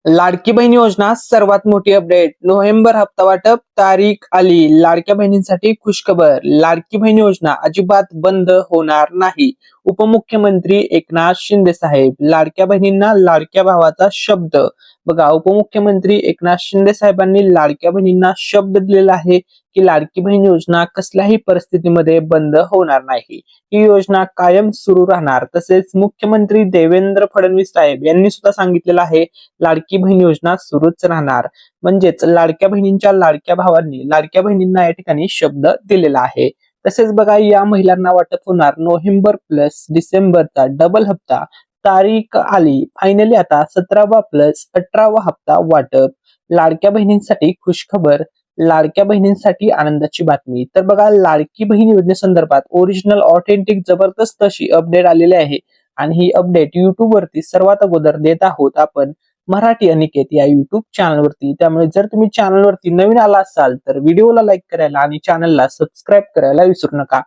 लाडकी बहीण योजना सर्वात मोठी अपडेट. नोव्हेंबर हप्ता वाटप तारीख आली. लाडक्या बहिणींसाठी खुशखबर. लाडकी बहीण योजना अजिबात बंद होणार नाही. उपमुख्यमंत्री एकनाथ शिंदे साहेब. लाडक्या बहिणींना लाडक्या भावाचा शब्द. बघा, उपमुख्यमंत्री एकनाथ शिंदे साहेबांनी लाडक्या बहिणींना शब्द दिलेला आहे की लाडकी बहीण योजना कसल्याही परिस्थितीमध्ये बंद होणार नाही. ही योजना कायम सुरू राहणार. तसेच मुख्यमंत्री देवेंद्र फडणवीस साहेब यांनी सुद्धा सांगितलेलं आहे लाडकी बहीण योजना सुरूच राहणार. म्हणजेच लाडक्या बहिणींच्या लाडक्या भावांनी लाडक्या बहिणींना या ठिकाणी शब्द दिलेला आहे. तसेच बघा, या महिलांना वाटप होणार नोव्हेंबर प्लस डिसेंबरचा डबल हप्ता. तारीख आली फायनली. आता 17वा प्लस 18वा हप्ता वाटप. लाडक्या बहिणींसाठी खुशखबर. लाडक्या बहिणींसाठी आनंदाची बातमी. तर बघा, लाडकी बहीण योजनेसंदर्भात ओरिजिनल ऑथेंटिक जबरदस्त अशी अपडेट आलेली आहे आणि ही अपडेट युट्यूब वरती सर्वात अगोदर देत आहोत आपण मराठी अनिकेत या युट्यूब चॅनलवरती. त्यामुळे जर तुम्ही चॅनलवरती नवीन आला असाल तर व्हिडिओला लाईक करायला आणि चॅनलला सबस्क्राईब करायला विसरू नका.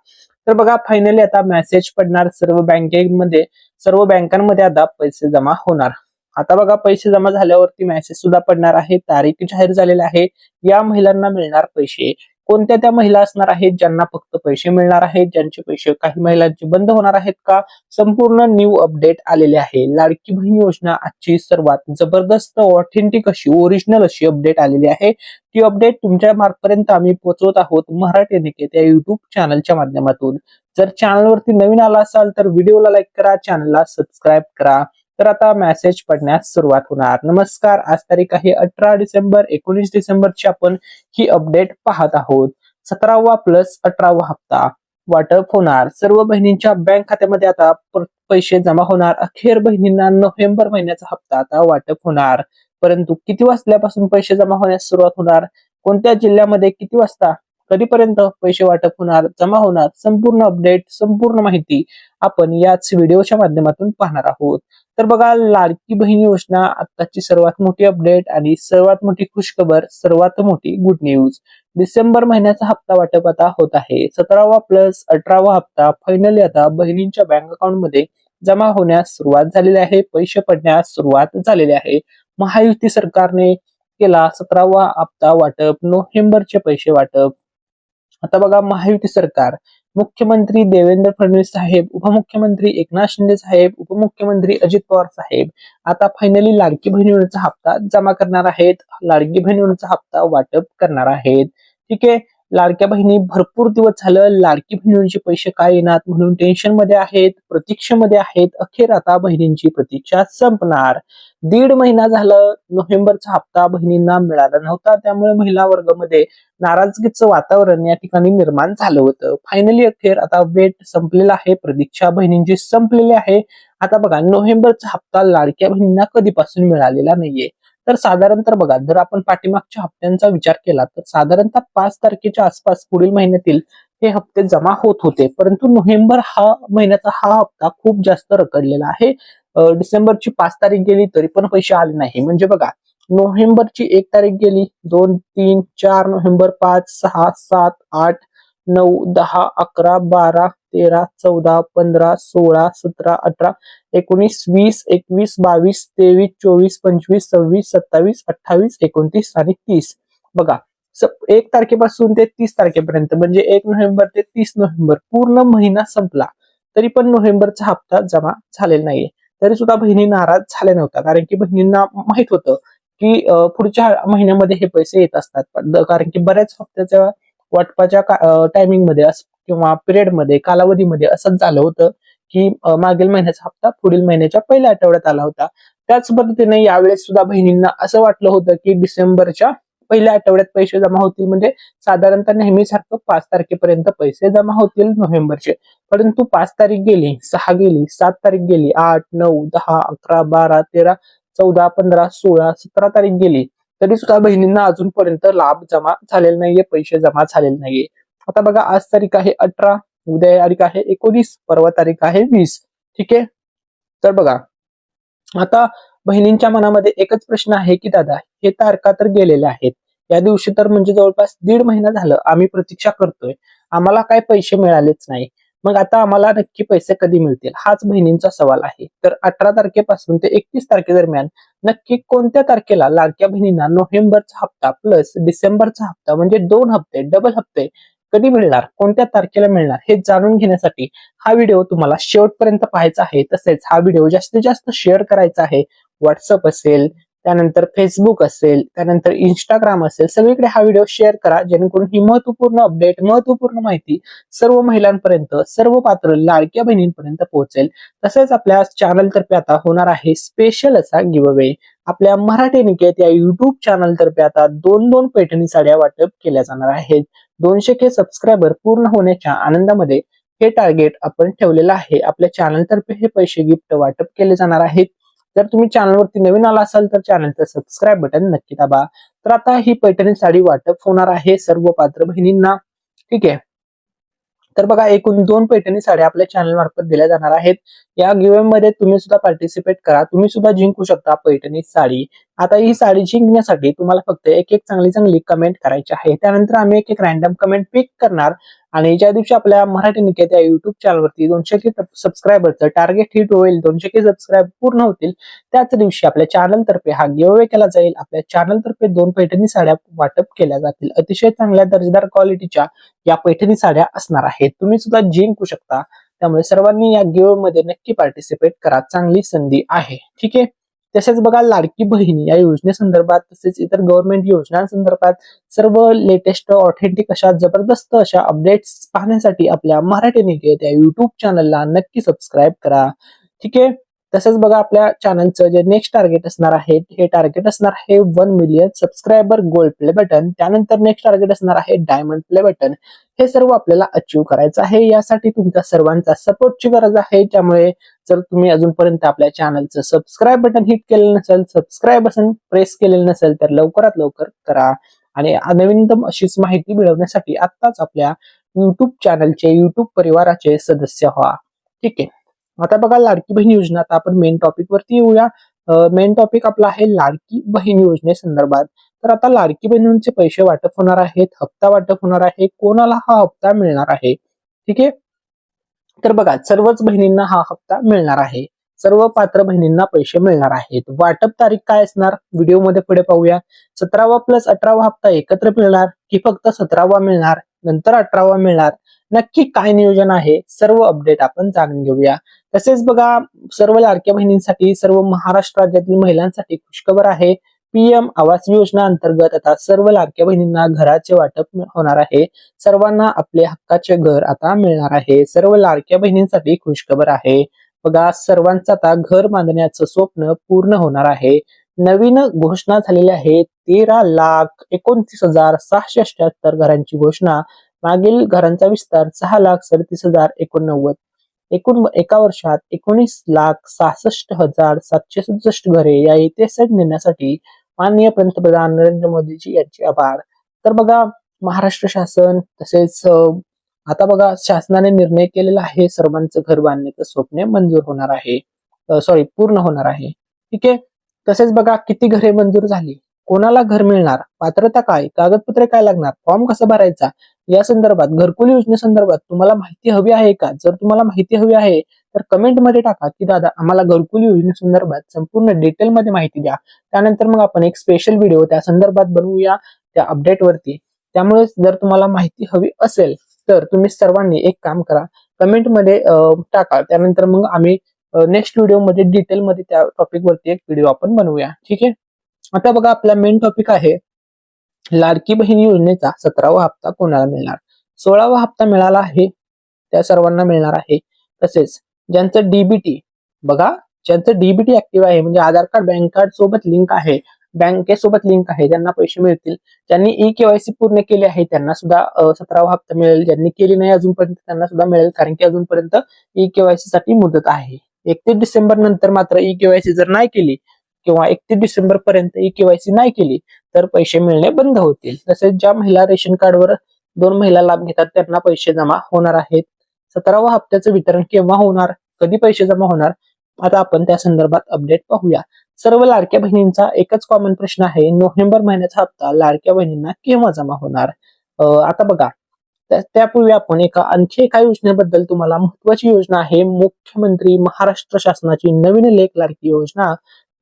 तर बघा, फायनली आता मेसेज पडणार सर्व बँकांमध्ये आता पैसे जमा होणार. आता बघा, पैसे जमा झाल्यावरती मेसेज सुद्धा पडणार आहे. तारीख जाहीर झालेली आहे. या महिलांना मिळणार पैसे. कोणत्या त्या महिला असणार आहेत ज्यांना फक्त पैसे मिळणार आहेत, ज्यांचे पैसे काही महिलांचे बंद होणार आहेत का? संपूर्ण न्यू अपडेट आलेले आहे. लाडकी बहीण योजना आजची सर्वात जबरदस्त ऑथेंटिक अशी ओरिजिनल अशी अपडेट आलेली आहे. ती अपडेट तुमच्या मार्फत आम्ही पोहोचवत आहोत मराठी निकेत या युट्यूब चॅनलच्या माध्यमातून. जर चॅनलवरती नवीन आला असाल तर व्हिडिओला लाईक करा, चॅनलला सबस्क्राईब करा. तर आता मेसेज पडण्यास सुरुवात होणार. नमस्कार, आज तारीख आहे 18 डिसेंबर. 19 डिसेंबरची आपण ही अपडेट पाहत आहोत. 17वा प्लस 18वा हप्ता वाटप होणार. सर्व बहिणींच्या बँक खात्यामध्ये आता पैसे जमा होणार. अखेर बहिणींना नोव्हेंबर महिन्याचा हप्ता आता वाटप होणार. परंतु किती वाजल्यापासून पैसे जमा होण्यास सुरुवात होणार, कोणत्या जिल्ह्यामध्ये किती वाजता, कधीपर्यंत पैसे वाटप होणार, जमा होणार, संपूर्ण अपडेट संपूर्ण माहिती आपण याच व्हिडिओच्या माध्यमातून पाहणार आहोत. तर बघा, लाडकी बहीण योजना आताची सर्वात मोठी अपडेट आणि सर्वात मोठी खुशखबर, सर्वात मोठी गुड न्यूज. डिसेंबर महिन्याचा हप्ता वाटप आता होत आहे. 17वा प्लस 18वा हप्ता फायनली आता बहिणींच्या बँक अकाउंट मध्ये जमा होण्यास सुरुवात झालेली आहे. पैसे पडण्यास सुरुवात झालेली आहे. महायुती सरकारने केला 17वा हप्ता वाटप, नोव्हेंबरचे पैसे वाटप. आता बघा, महायुती सरकार, मुख्यमंत्री देवेंद्र फडणवीस साहेब, उपमुख्यमंत्री एकनाथ शिंदे साहेब, उपमुख्यमंत्री अजित पवार साहेब आता फायनली लाडकी बहीण योजनेचा हप्ता जमा करणार आहेत. लाडकी बहीण योजनेचा हप्ता वाटप करणार आहेत. ठीक आहे. लाडक्या बहिणी भरपूर दिवस झालं लाडकी बहीण योजनेचे पैसे काय येणार म्हणून टेन्शन मध्ये आहेत, प्रतीक्षेमध्ये आहेत. अखेर आता बहिणींची प्रतीक्षा संपणार. 1.5 महिना झालं नोव्हेंबरचा हप्ता बहिणींना मिळाला नव्हता. त्यामुळे महिला वर्गामध्ये नाराजगीचं वातावरण या ठिकाणी निर्माण झालं होतं. फायनली अखेर आता वेट संपलेला आहे, प्रतीक्षा बहिणींची संपलेली आहे. आता बघा, नोव्हेंबरचा हप्ता लाडक्या बहिणींना कधीपासून मिळालेला नाहीये. तर साधारणतः बघा, जर आपण पाठीमागच्या हप्त्यांचा विचार केला तर साधारणतः 5 तारखेच्या आसपास पुढील महिन्यातील हे हप्ते जमा होत होते. परंतु नोव्हेंबर महिन्याचा हा हप्ता खूप जास्त रखडलेला आहे. डिसेंबरची 5 तारीख गेली तरी पण पैसे आले नाही. म्हणजे बघा, नोव्हेंबरची 1 तारीख गेली, 2, 3, 4 नोव्हेंबर, 5, 6, 7, 8, 9, 10, 11, 12, 13, 14, 15, 16, 17, 18, 19, 20, 21, 22, 23, 24, 25, 26, 27, 28, 29 आणि 30. बघा, 1 तारखेपासून ते 30 तारखेपर्यंत म्हणजे 1 नोव्हेंबर ते 30 नोव्हेंबर पूर्ण महिना संपला तरी पण नोव्हेंबरचा हप्ता जमा झालेला नाहीये. तरी सुद्धा बहिणी नाराज झाल्या नव्हत्या, कारण की बहिणींना माहित होतं की पुढच्या महिन्यामध्ये हे पैसे येत असतात. कारण की बऱ्याच हप्त्याच्या वाटपाच्या टायमिंग मध्ये किंवा पिरियड मध्ये कालावधीमध्ये असंच झालं होतं की मागील महिन्याचा हप्ता पुढील महिन्याच्या पहिल्या आठवड्यात आला होता. त्याच पद्धतीने यावेळेस सुद्धा बहिणींना असं वाटलं होतं की डिसेंबरच्या पहिल्या आठवड्यात पैसे जमा होतील, म्हणजे साधारणतः नेहमीसारखं 5 तारखेपर्यंत पैसे जमा होतील नोव्हेंबरचे. परंतु 5 तारीख गेली, 6 गेली, 7 तारीख गेली, 8, 9, 10, 11, 12, 13, 14, 15, 16, 17 तारीख गेली तरी सुद्धा बहिणींना अजूनपर्यंत लाभ जमा झालेला नाहीये, पैसे जमा झालेले नाहीये. आता बघा, आज तारीख आहे 18, उद्या तारीख आहे 19, परवा तारीख आहे 20. ठीक आहे. तर बघा, आता बहिणींच्या मनामध्ये एकच प्रश्न आहे की दादा, हे तारखा तर गेलेल्या आहेत, या दिवशी तर म्हणजे जवळपास 1.5 महिना झालं आम्ही प्रतीक्षा करतोय, आम्हाला काय पैसे मिळालेच नाही. मग आता आम्हाला नक्की पैसे कधी मिळतील हाच बहिणींचा सवाल आहे. तर 18 तारखेपासून ते 31 तारखेदरम्यान नक्की कोणत्या तारखेला लाडक्या बहिणींना नोव्हेंबरचा हप्ता प्लस डिसेंबरचा हप्ता म्हणजे 2 हप्ते डबल हप्ते कधी मिळणार, कोणत्या तारखेला मिळणार हे जाणून घेण्यासाठी हा व्हिडिओ तुम्हाला शेवटपर्यंत पाहायचा आहे. तसेच हा व्हिडिओ जास्तीत जास्त शेअर करायचा आहे. व्हॉट्सअप असेल, त्यानंतर फेसबुक असेल, त्यानंतर इंस्टाग्राम असेल, सगळीकडे हा व्हिडिओ शेअर करा जेणेकरून ही महत्वपूर्ण अपडेट, महत्वपूर्ण माहिती सर्व महिलांपर्यंत, सर्व पात्र लाडक्या बहिणींपर्यंत पोहोचेल. तसेच आपल्या चॅनल तर्फे आता होणार आहे स्पेशल असा गिव्हअवे. आपल्या मराठी निकेत या युट्यूब चॅनल तर्फे आता 2 पैठणी साड्या वाटप केल्या जाणार आहेत. 200K सबस्क्रायबर पूर्ण होण्याच्या आनंदामध्ये हे टार्गेट आपण ठेवलेलं आहे. आपल्या चॅनल तर्फे हे पैसे गिफ्ट वाटप केले जाणार आहेत. जर तुम्ही चॅनलवरती नवीन आला असाल तर चॅनलचं सबस्क्राईब बटन नक्की दाबा. तर आता ही पैठणी साडी वाटप होणार आहे सर्व पात्र बहिणींना. ठीक आहे. तर बघा एकूण 2 पैठणी साड्या आपल्या चॅनल मार्फत दिल्या जाणार आहेत. या गिव्हअवे मध्ये तुम्ही सुद्धा पार्टिसिपेट करा, तुम्ही सुद्धा जिंकू शकता पैठणी साडी. आता ही साडी जिंकण्यासाठी तुम्हाला फक्त एक चांगली चांगली कमेंट करायची आहे. त्यानंतर आम्ही एक रॅन्डम कमेंट पिक करणार आणि ज्या दिवशी आपल्या मराठी निकेत या युट्यूब चॅनलवरती 200K सबस्क्रायबरचं टार्गेट हिट होईल, 200K सबस्क्राईब पूर्ण होतील, त्याच दिवशी आपल्या चॅनल तर्फे हा गिव्हअवे केला जाईल. आपल्या चॅनल तर्फे 2 पैठणी साड्या वाटप केल्या जातील. अतिशय चांगल्या दर्जेदार क्वालिटीच्या या पैठणी साड्या असणार आहेत. तुम्ही सुद्धा जिंकू शकता. त्यामुळे सर्वांनी या गिव्हअवे मध्ये नक्की पार्टिसिपेट करा, चांगली संधी आहे. ठीक आहे. तसेच बघा लाडकी बहीण या योजनेसंदर्भात तसेच इतर गव्हर्नमेंट योजनांसंदर्भात सर्व लेटेस्ट ऑथेंटिक अशा जबरदस्त अशा अपडेट्स पाहण्यासाठी आपल्या मराठी निकेत या युट्यूब चॅनलला नक्की सबस्क्राईब करा. ठीक आहे. तसंच बघा आपल्या चॅनलचं जे नेक्स्ट टार्गेट असणार आहे हे टार्गेट असणार आहे 1 million subscriber gold play button. त्यानंतर नेक्स्ट टार्गेट असणार आहे डायमंड प्ले बटन. हे सर्व आपल्याला अचीव्ह करायचं आहे. यासाठी तुमच्या सर्वांचा सपोर्टची गरज आहे. त्यामुळे जर तुम्ही अजूनपर्यंत आपल्या चॅनलचं सबस्क्राईब बटन हिट केलेलं नसेल, सबस्क्राईब बटन प्रेस केलेलं नसेल तर लवकरात लवकर करा आणि नवीनतम अशीच माहिती मिळवण्यासाठी आत्ताच आपल्या युट्यूब चॅनलचे, युट्यूब परिवाराचे सदस्य व्हा. ठीक आहे. आता बघा लाडकी बहीण योजना, आता आपण मेन टॉपिक वरती येऊया. मेन टॉपिक आपला आहे लाडकी बहीण योजनेसंदर्भात. तर आता लाडकी बहिणींचे पैसे वाटप होणार आहेत, हप्ता वाटप होणार आहे, कोणाला हा हप्ता मिळणार आहे. ठीक आहे. तर बघा सर्वच बहिणींना हा हप्ता मिळणार आहे. सर्व पात्र बहिणींना पैसे मिळणार आहेत. वाटप तारीख काय असणार व्हिडिओमध्ये पुढे पाहूया. 17वा प्लस 18वा हप्ता एकत्र मिळणार की फक्त 17वा मिळणार नंतर 18वा मिळणार, नक्की काय नियोजन आहे सर्व अपडेट आपण जाणून घेऊया. तसेच बघा सर्व लाडक्या बहिणींसाठी, सर्व महाराष्ट्र राज्यातील महिलांसाठी खुशखबर आहे. PM आवास योजना अंतर्गत आता सर्व लाडक्या बहिणींना घराचे वाटप होणार आहे. सर्वांना आपले हक्काचे घर आता मिळणार आहे. सर्व लाडक्या बहिणींसाठी खुशखबर आहे. बघा सर्वांचं आता घर बांधण्याचं स्वप्न पूर्ण होणार आहे. नवीन घोषणा झालेली आहे. 13,29,678 घरांची घोषणा. मागील घरांचा विस्तार 6,37,089. एकूण एका वर्षात 19,66,767 घरे या इतिहासात नेण्यासाठी माननीय पंतप्रधान नरेंद्र मोदीजी यांचे आभार. तर बघा महाराष्ट्र शासन तसेच आता बघा शासनाने निर्णय केलेला आहे सर्वांचं घर बांधण्याचं स्वप्न मंजूर होणार आहे, सॉरी पूर्ण होणार आहे. ठीक आहे. तसेच बघा किती घरे मंजूर झाली, कोणाला घर मिळणार, पात्रता काय, कागदपत्रे काय लागणार, फॉर्म कसा भरायचा, या संदर्भात घरकुल योजनेसंदर्भात तुम्हाला माहिती हवी आहे का? जर तुम्हाला माहिती हवी आहे तर कमेंट मध्ये टाका की दादा आम्हाला घरकुल योजनेसंदर्भात संपूर्ण डिटेल मध्ये माहिती द्या. त्यानंतर मग आपण एक स्पेशल व्हिडिओ त्या संदर्भात बनवूया त्या अपडेट वरती. त्यामुळे जर तुम्हाला माहिती हवी असेल तर तुम्ही सर्वांनी एक काम करा, कमेंट मध्ये टाका. त्यानंतर मग आम्ही नेक्स्ट व्हिडिओ मध्ये डिटेल मध्ये त्या टॉपिक वरती एक व्हिडिओ आपण बनवूया. ठीक आहे. आता बघा आपला मेन टॉपिक आहे लाडकी बहीण योजनेचा 17वा हप्ता कोणाला मिळणार. 16वा हप्ता मिळाला आहे त्या सर्वांना मिळणार आहे. तसेच ज्यांचं डीबीटी, बघा ज्यांचं डीबीटी ऍक्टिव्ह आहे म्हणजे आधार कार्ड बँक कार्ड सोबत लिंक आहे, बँकेसोबत लिंक आहे, त्यांना पैसे मिळतील. ज्यांनी ई-केवायसी पूर्ण केली आहे त्यांना सुद्धा 17वा हप्ता मिळेल. ज्यांनी केली नाही अजूनपर्यंत त्यांना सुद्धा मिळेल, कारण की अजूनपर्यंत ई-केवायसी साठी मुदत आहे. 31 डिसेंबर नंतर मात्र ई-केवायसी जर नाही केली किंवा 31 डिसेंबर पर्यंत ई-केवायसी नाही केली तर पैसे मिळणे बंद होतील. तसेच ज्या महिला रेशन कार्डवर 2 महिला लाभ घेतात त्यांना पैसे जमा होणार आहेत. 17वा हप्त्याचं वितरण केव्हा होणार, कधी पैसे जमा होणार, आता आपण त्या संदर्भात अपडेट पाहूया. सर्व लाडक्या बहिणींचा एकच कॉमन प्रश्न आहे, नोव्हेंबर महिन्याचा हप्ता लाडक्या बहिणींना केव्हा जमा होणार. आता बघा त्यापूर्वी आपण आणखी एका योजनेबद्दल, तुम्हाला महत्वाची योजना आहे मुख्यमंत्री महाराष्ट्र शासनाची नवीन लेक लाडकी योजना,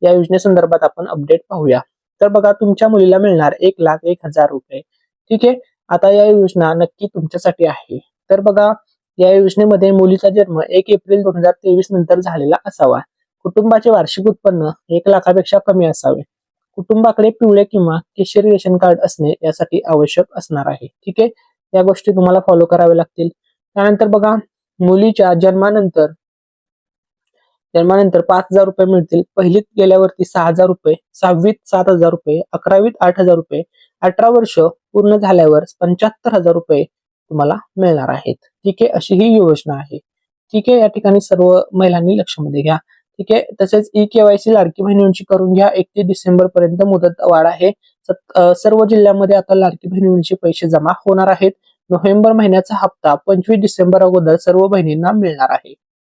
या योजनेसंदर्भात आपण अपडेट पाहूया. तर बघा, तुमच्या मुलीला मिळणार 1,01,000 रुपये. ठीक आहे. आता या योजना नक्की तुमच्यासाठी आहे. तर बघा, या योजनेमध्ये मुलीचा जन्म 1 एप्रिल 2023 नंतर झालेला असावा. कुटुंबाचे वार्षिक उत्पन्न 1 लाखापेक्षा कमी असावे. कुटुंबाकडे पिवळे किंवा केशरी रेशन कार्ड असणे यासाठी आवश्यक असणार आहे. ठीक आहे. या गोष्टी तुम्हाला फॉलो कराव्या लागतील. त्यानंतर बघा, मुलीच्या जन्मानंतर 5,000 रुपये मिळतील. पहिलीत गेल्यावरती 6,000 रुपये, 6वीत 7,000 रुपये, 11वीत 8,000 रुपये, 18 वर्ष पूर्ण झाल्यावर 75,000 रुपये तुम्हाला मिळणार आहेत. ठीक आहे. अशी ही योजना आहे. ठीक आहे. या ठिकाणी सर्व महिलांनी लक्षामध्ये घ्या. ठीक आहे. तसेच ई-केवायसी लाडकी बहिणींची करून घ्या. 31 डिसेंबर पर्यंत मुदत वाढ आहे. सर्व जिल्ह्यामध्ये आता लाडकी बहिणींचे पैसे जमा होणार आहेत. नोव्हेंबर महिन्याचा हप्ता 25 डिसेंबर अगोदर सर्व बहिणींना मिळणार आहे.